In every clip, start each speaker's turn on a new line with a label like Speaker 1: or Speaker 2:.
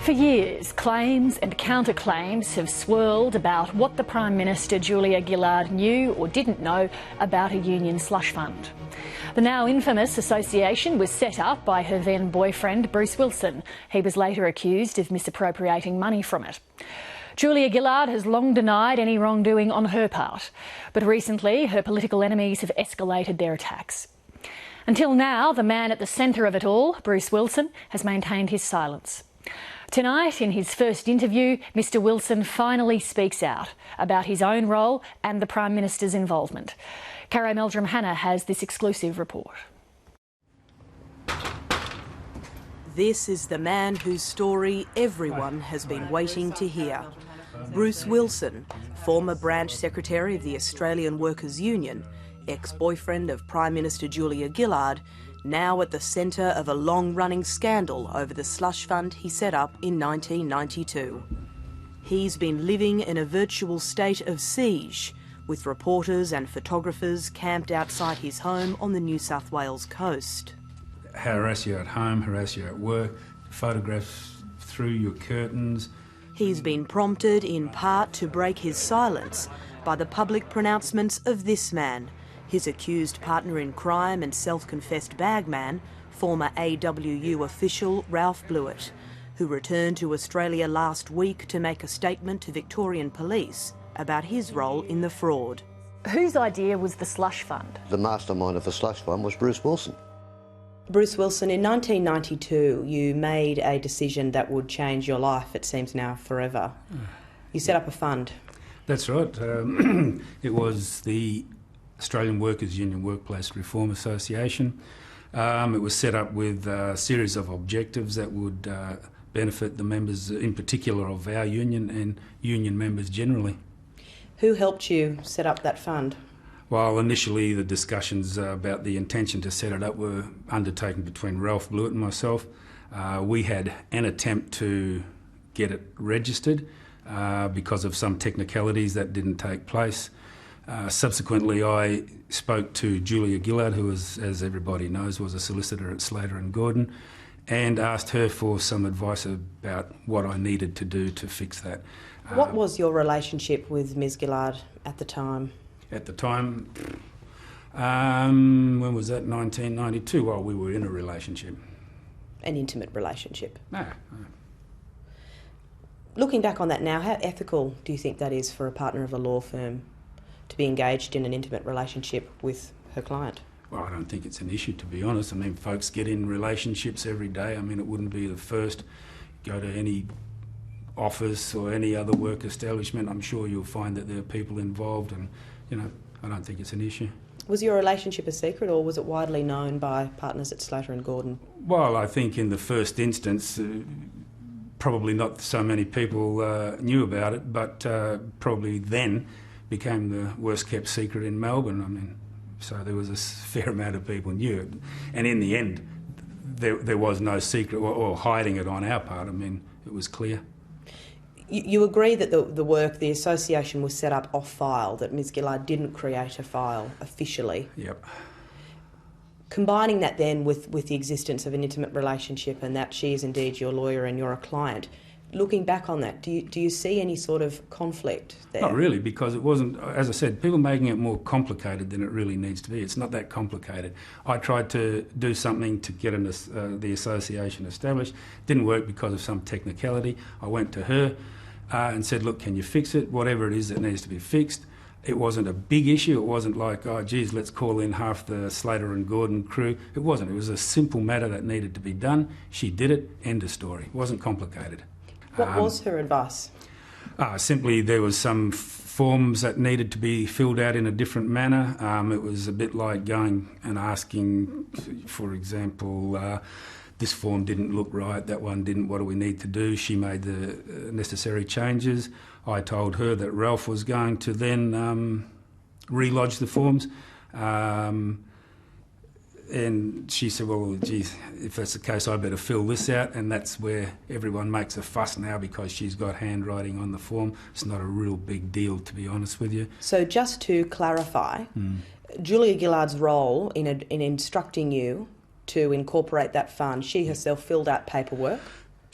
Speaker 1: For years, claims and counterclaims have swirled about what the Prime Minister Julia Gillard knew or didn't know about a union slush fund. The now infamous association was set up by her then boyfriend Bruce Wilson. He was later accused of misappropriating money from it. Julia Gillard has long denied any wrongdoing on her part, but recently her political enemies have escalated their attacks. Until now, the man at the centre of it all, Bruce Wilson, has maintained his silence. Tonight, in his first interview, Mr Wilson finally speaks out about his own role and the Prime Minister's involvement. Caro Meldrum-Hanna has this exclusive report.
Speaker 2: This is the man whose story everyone has been waiting to hear. Bruce Wilson, former branch secretary of the Australian Workers' Union, ex-boyfriend of Prime Minister Julia Gillard, now at the centre of a long-running scandal over the slush fund he set up in 1992. He's been living in a virtual state of siege, with reporters and photographers camped outside his home on the New South Wales coast.
Speaker 3: Harass you at home, harass you at work, photographs through your curtains.
Speaker 2: He's been prompted in part to break his silence by the public pronouncements of this man, his accused partner in crime and self-confessed bagman, former AWU official Ralph Blewett, who returned to Australia last week to make a statement to Victorian police about his role in the fraud.
Speaker 1: Whose idea was the slush fund?
Speaker 4: The mastermind of the slush fund was Bruce Wilson.
Speaker 2: Bruce Wilson, in 1992 you made a decision that would change your life, it seems now forever. You set up a fund.
Speaker 3: That's right. It was the Australian Workers' Union Workplace Reform Association. It was set up with a series of objectives that would benefit the members, in particular of our union and union members generally.
Speaker 2: Who helped you set up that fund?
Speaker 3: Well, initially the discussions about the intention to set it up were undertaken between Ralph Blewett and myself. We had an attempt to get it registered because of some technicalities that didn't take place. Subsequently, I spoke to Julia Gillard, who, as everybody knows, was a solicitor at Slater and Gordon, and asked her for some advice about what I needed to do to fix that.
Speaker 2: What was your relationship with Ms Gillard at the time?
Speaker 3: At the time, when was that, 1992? Well, we were in a relationship.
Speaker 2: An intimate relationship?
Speaker 3: No.
Speaker 2: Looking back on that now, how ethical do you think that is for a partner of a law firm to be engaged in an intimate relationship with her client?
Speaker 3: Well, I don't think it's an issue, to be honest. I mean, folks get in relationships every day. I mean, it wouldn't be the first. Go to any office or any other work establishment, I'm sure you'll find that there are people involved, and, you know, I don't think it's an issue.
Speaker 2: Was your relationship a secret, or was it widely known by partners at Slater and Gordon?
Speaker 3: Well, I think in the first instance, probably not so many people knew about it, but probably then became the worst kept secret in Melbourne. I mean, so there was a fair amount of people knew it. And in the end, there was no secret or hiding it on our part. I mean, it was clear.
Speaker 2: You agree that the association was set up off-file, that Ms Gillard didn't create a file officially?
Speaker 3: Yep.
Speaker 2: Combining that then with the existence of an intimate relationship and that she is indeed your lawyer and you're a client, looking back on that, do you see any sort of conflict there?
Speaker 3: Not really, because it wasn't, as I said, people making it more complicated than it really needs to be. It's not that complicated. I tried to do something to get the association established. Didn't work because of some technicality. I went to her and said, look, can you fix it? Whatever it is that needs to be fixed. It wasn't a big issue. It wasn't like, oh, geez, let's call in half the Slater and Gordon crew. It wasn't. It was a simple matter that needed to be done. She did it. End of story. It wasn't complicated.
Speaker 2: What was her advice?
Speaker 3: Simply there was some forms that needed to be filled out in a different manner. It was a bit like going and asking, for example, this form didn't look right, that one didn't, what do we need to do? She made the necessary changes. I told her that Ralph was going to then relodge the forms. And she said, well, geez, if that's the case, I better fill this out. And that's where everyone makes a fuss now because she's got handwriting on the form. It's not a real big deal, to be honest with you.
Speaker 2: So just to clarify, Julia Gillard's role in instructing you to incorporate that fund, she herself filled out paperwork?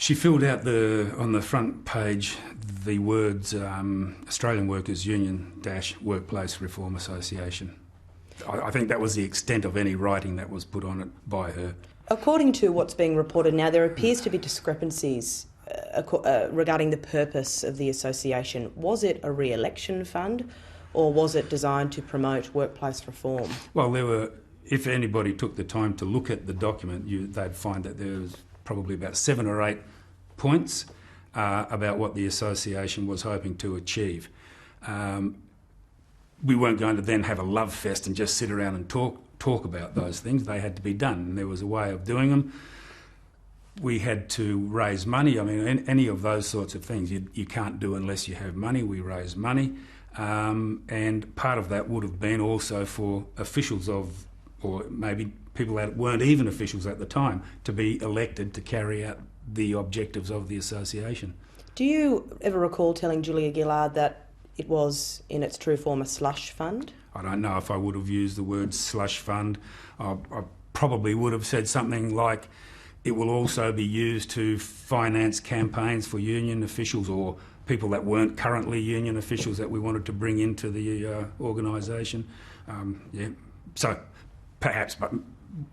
Speaker 3: She filled out on the front page the words Australian Workers Union - Workplace Reform Association. I think that was the extent of any writing that was put on it by her.
Speaker 2: According to what's being reported now, there appears to be discrepancies regarding the purpose of the association. Was it a re-election fund, or was it designed to promote workplace reform?
Speaker 3: Well, if anybody took the time to look at the document, they'd find that there was probably about 7 or 8 points about what the association was hoping to achieve. We weren't going to then have a love fest and just sit around and talk about those things. They had to be done, and there was a way of doing them. We had to raise money. I mean, any of those sorts of things you can't do unless you have money. We raised money, and part of that would have been also for officials or maybe people that weren't even officials at the time, to be elected to carry out the objectives of the association.
Speaker 2: Do you ever recall telling Julia Gillard that it was, in its true form, a slush fund?
Speaker 3: I don't know if I would have used the word slush fund. I probably would have said something like, it will also be used to finance campaigns for union officials or people that weren't currently union officials that we wanted to bring into the organisation. So perhaps, but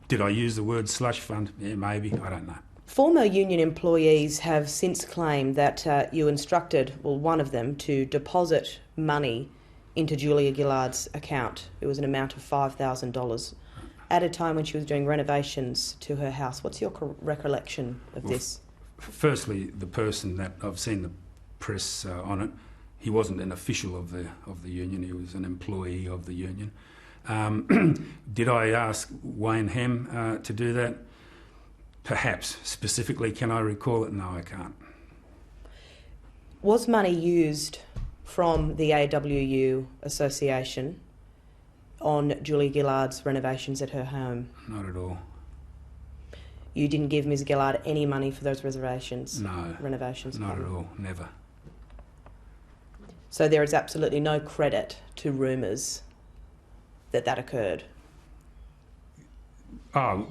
Speaker 3: did I use the word slush fund? Yeah, maybe, I don't know.
Speaker 2: Former union employees have since claimed that you instructed, one of them, to deposit money into Julia Gillard's account. It was an amount of $5,000 at a time when she was doing renovations to her house. What's your recollection of this?
Speaker 3: Firstly, the person that I've seen the press on it, he wasn't an official of the union, he was an employee of the union. Did I ask Wayne Hem to do that? Perhaps. Specifically, can I recall it? No, I can't.
Speaker 2: Was money used from the AWU Association on Julia Gillard's renovations at her home?
Speaker 3: Not at all.
Speaker 2: You didn't give Ms Gillard any money for those reservations?
Speaker 3: No.
Speaker 2: Renovations?
Speaker 3: Not at all, never.
Speaker 2: So there is absolutely no credit to rumours that occurred?
Speaker 3: Oh,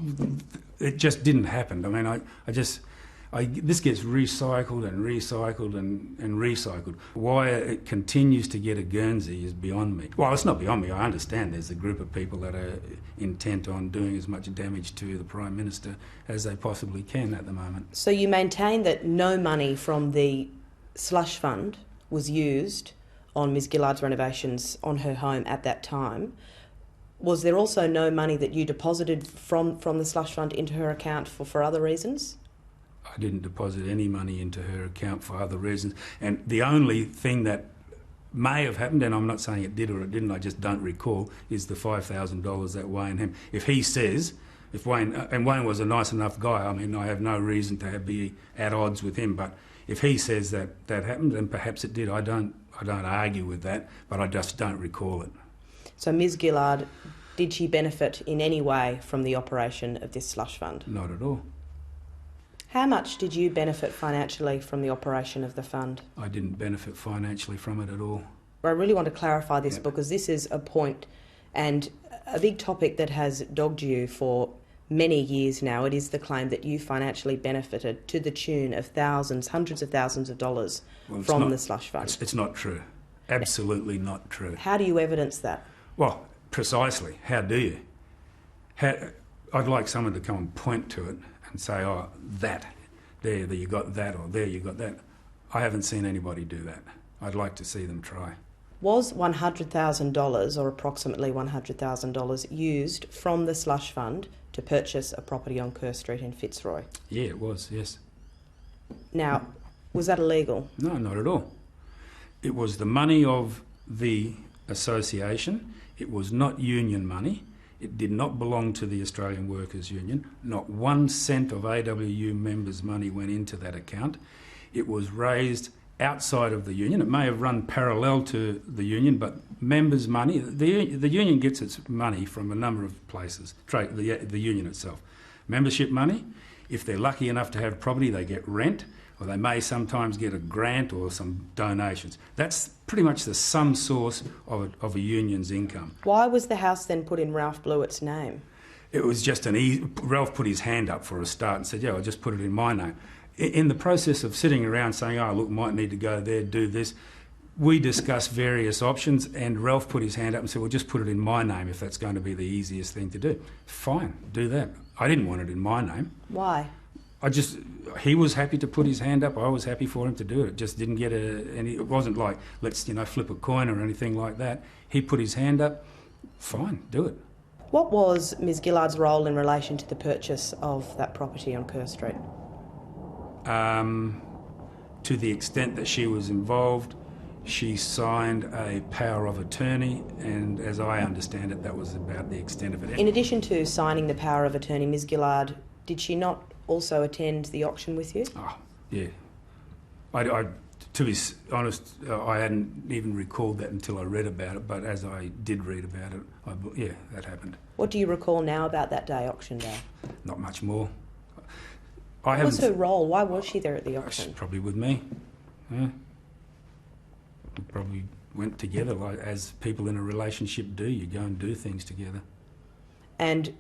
Speaker 3: it just didn't happen. I mean, this gets recycled and recycled and recycled. Why it continues to get a Guernsey is beyond me. Well, it's not beyond me. I understand there's a group of people that are intent on doing as much damage to the Prime Minister as they possibly can at the moment.
Speaker 2: So you maintain that no money from the slush fund was used on Ms Gillard's renovations on her home at that time. Was there also no money that you deposited from the slush fund into her account for other reasons?
Speaker 3: I didn't deposit any money into her account for other reasons. And the only thing that may have happened, and I'm not saying it did or it didn't, I just don't recall, is the $5,000 that Wayne Hem. If he says, and Wayne was a nice enough guy, I mean, I have no reason to be at odds with him, but if he says that happened, then perhaps it did. I don't argue with that, but I just don't recall it.
Speaker 2: So Ms Gillard, did she benefit in any way from the operation of this slush fund?
Speaker 3: Not at all.
Speaker 2: How much did you benefit financially from the operation of the fund?
Speaker 3: I didn't benefit financially from it at all.
Speaker 2: I really want to clarify this because this is a point and a big topic that has dogged you for many years now. It is the claim that you financially benefited to the tune of thousands, hundreds of thousands of dollars from the slush fund.
Speaker 3: It's not true. Absolutely not true.
Speaker 2: How do you evidence that?
Speaker 3: Well, precisely. How do you? I'd like someone to come and point to it and say, oh, there you got that, or there you got that. I haven't seen anybody do that. I'd like to see them try.
Speaker 2: Was $100,000 or approximately $100,000 used from the slush fund to purchase a property on Kerr Street in Fitzroy?
Speaker 3: Yeah, it was, yes.
Speaker 2: Now, was that illegal?
Speaker 3: No, not at all. It was the money of the association. It was not union money. It did not belong to the Australian Workers Union. Not 1 cent of AWU members' money went into that account. It was raised outside of the union. It may have run parallel to the union, but members' money, the union gets its money from a number of places, the union itself. Membership money, if they're lucky enough to have property, they get rent, or they may sometimes get a grant or some donations. That's pretty much the sum source of a union's income.
Speaker 2: Why was the house then put in Ralph Blewett's name?
Speaker 3: It was just Ralph put his hand up for a start and said, yeah, I'll just put it in my name. in the process of sitting around saying, oh, look, might need to go there, do this, we discussed various options, and Ralph put his hand up and said, well, just put it in my name if that's going to be the easiest thing to do. Fine, do that. I didn't want it in my name.
Speaker 2: Why?
Speaker 3: He was happy to put his hand up. I was happy for him to do it. It just didn't get it wasn't like, let's, flip a coin or anything like that. He put his hand up. Fine, do it.
Speaker 2: What was Ms Gillard's role in relation to the purchase of that property on Kerr Street?
Speaker 3: To the extent that she was involved, she signed a power of attorney, and as I understand it, that was about the extent of it.
Speaker 2: In addition to signing the power of attorney, Ms Gillard, did she not also attend the auction with you?
Speaker 3: Oh, yeah. To be honest, I hadn't even recalled that until I read about it, but as I did read about it, that happened.
Speaker 2: What do you recall now about that day, auction day?
Speaker 3: Not much more.
Speaker 2: What was her role? Why was she there at the auction?
Speaker 3: Probably with me. Yeah. We probably went together, like as people in a relationship do. You go and do things together.
Speaker 2: And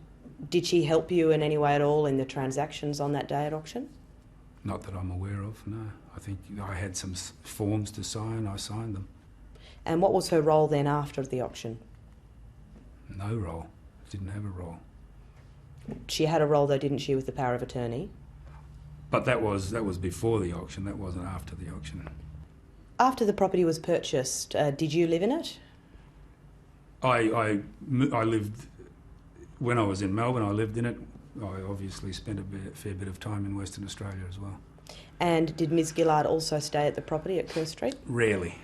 Speaker 2: did she help you in any way at all in the transactions on that day at auction?
Speaker 3: Not that I'm aware of, no. I think I had some forms to sign, I signed them.
Speaker 2: And what was her role then after the auction?
Speaker 3: No role. Didn't have a role.
Speaker 2: She had a role though, didn't she, with the power of attorney?
Speaker 3: But that was before the auction, that wasn't after the auction.
Speaker 2: After the property was purchased, did you live in it?
Speaker 3: I lived, when I was in Melbourne, I lived in it. I obviously spent a fair bit of time in Western Australia as well.
Speaker 2: And did Ms Gillard also stay at the property at Kerr Street?
Speaker 3: Rarely.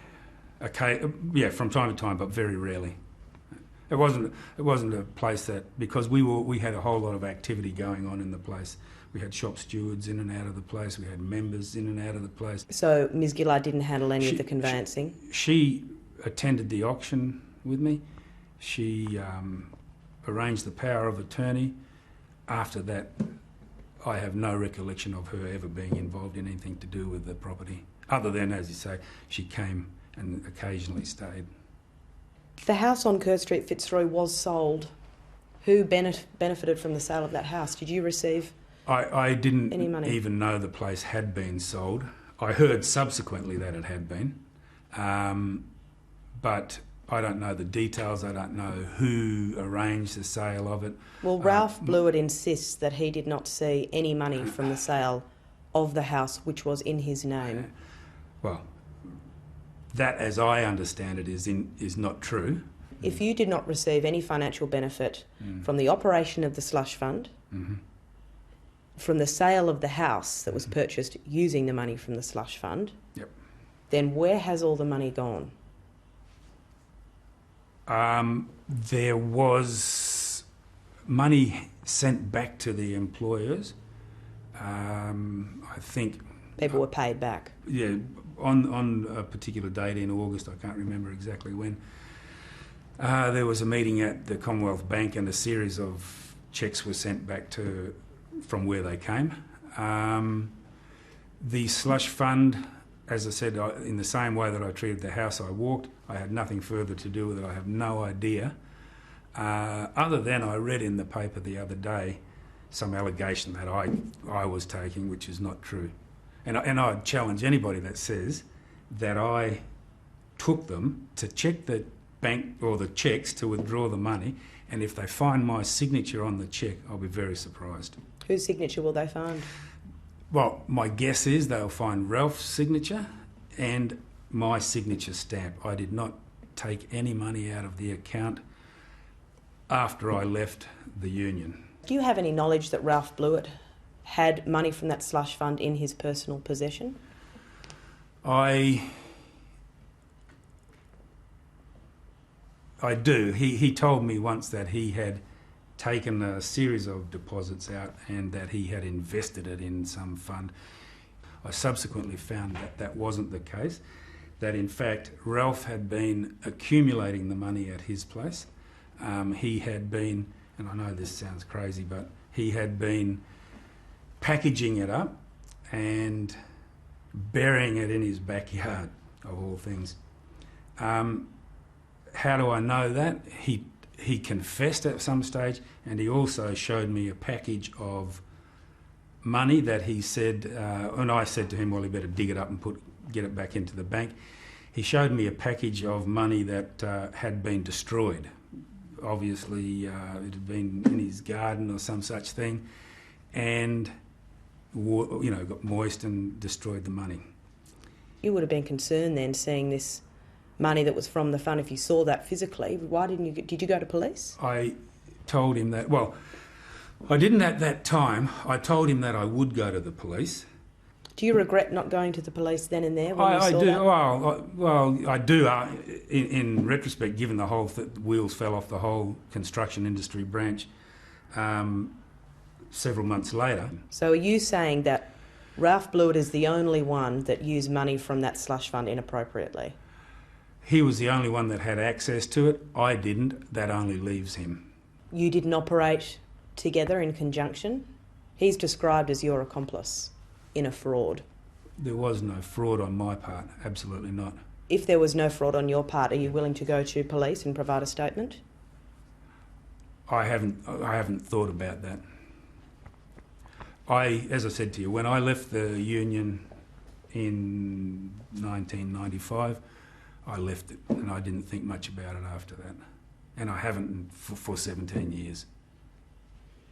Speaker 3: Okay, yeah, from time to time, but very rarely. It wasn't a place that, because we had a whole lot of activity going on in the place. We had shop stewards in and out of the place. We had members in and out of the place.
Speaker 2: So Ms Gillard didn't handle any of the conveyancing?
Speaker 3: She attended the auction with me. She arranged the power of attorney. After that, I have no recollection of her ever being involved in anything to do with the property, other than, as you say, she came and occasionally stayed.
Speaker 2: The house on Kerr Street, Fitzroy, was sold. Who benefited from the sale of that house? Did you receive
Speaker 3: I didn't
Speaker 2: any money?
Speaker 3: Even know the place had been sold. I heard subsequently that it had been, but I don't know the details. I don't know who arranged the sale of it.
Speaker 2: Well, Ralph Blewett insists that he did not see any money from the sale of the house which was in his name.
Speaker 3: Well, that, as I understand it, is not true.
Speaker 2: If you did not receive any financial benefit from the operation of the slush fund, from the sale of the house that was purchased using the money from the slush fund, then where has all the money gone?
Speaker 3: There was money sent back to the employers. I think
Speaker 2: people were paid back.
Speaker 3: Yeah, on a particular date in August, I can't remember exactly when. There was a meeting at the Commonwealth Bank, and a series of cheques were sent back from where they came. The slush fund, as I said, in the same way that I treated the house I walked, I had nothing further to do with it. I have no idea. Other than I read in the paper the other day some allegation that I was taking, which is not true. And I'd challenge anybody that says that I took them to check the bank or the cheques to withdraw the money, and if they find my signature on the cheque, I'll be very surprised.
Speaker 2: Whose signature will they find?
Speaker 3: Well, my guess is they'll find Ralph's signature and my signature stamp. I did not take any money out of the account after I left the union.
Speaker 2: Do you have any knowledge that Ralph Blewett had money from that slush fund in his personal possession?
Speaker 3: I do. He told me once that he had taken a series of deposits out and that he had invested it in some fund. I subsequently found that that wasn't the case, that in fact Ralph had been accumulating the money at his place. He had been, and I know this sounds crazy, but he had been packaging it up and burying it in his backyard, of all things. How do I know that? He confessed at some stage, and he also showed me a package of money that he said, and I said to him, well, he better dig it up and get it back into the bank. He showed me a package of money that had been destroyed. Obviously, it had been in his garden or some such thing, and got moist and destroyed the money.
Speaker 2: You would have been concerned then, seeing this money that was from the fund. If you saw that physically, why did you go to police?
Speaker 3: I told him that. Well, I didn't at that time. I told him that I would go to the police.
Speaker 2: Do you regret not going to the police then and there when you
Speaker 3: I
Speaker 2: saw
Speaker 3: do.
Speaker 2: that?
Speaker 3: Well, I do. In retrospect, given the whole wheels fell off the whole construction industry branch several months later.
Speaker 2: So are you saying that Ralph Blewett is the only one that used money from that slush fund inappropriately?
Speaker 3: He was the only one that had access to it. I didn't. That only leaves him.
Speaker 2: You didn't operate together in conjunction? He's described as your accomplice in a fraud.
Speaker 3: There was no fraud on my part, absolutely not.
Speaker 2: If there was no fraud on your part, are you willing to go to police and provide a statement?
Speaker 3: I haven't thought about that. As I said to you, when I left the union in 1995, I left it and I didn't think much about it after that. And I haven't for 17 years.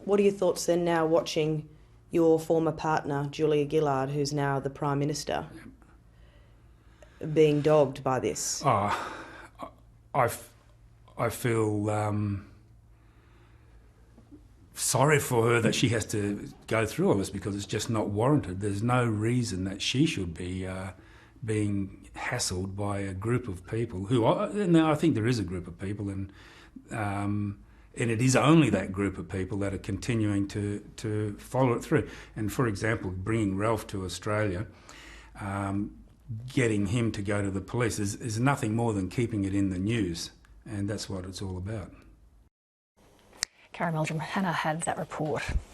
Speaker 2: What are your thoughts then now watching your former partner, Julia Gillard, who's now the Prime Minister, being dogged by this?
Speaker 3: I feel sorry for her that she has to go through all this, because it's just not warranted. There's no reason that she should be being hassled by a group of people who, I think there is a group of people, and it is only that group of people that are continuing to follow it through. And for example, bringing Ralph to Australia, getting him to go to the police is nothing more than keeping it in the news, and that's what it's all about.
Speaker 1: Karen Meldrum, Hannah had that report.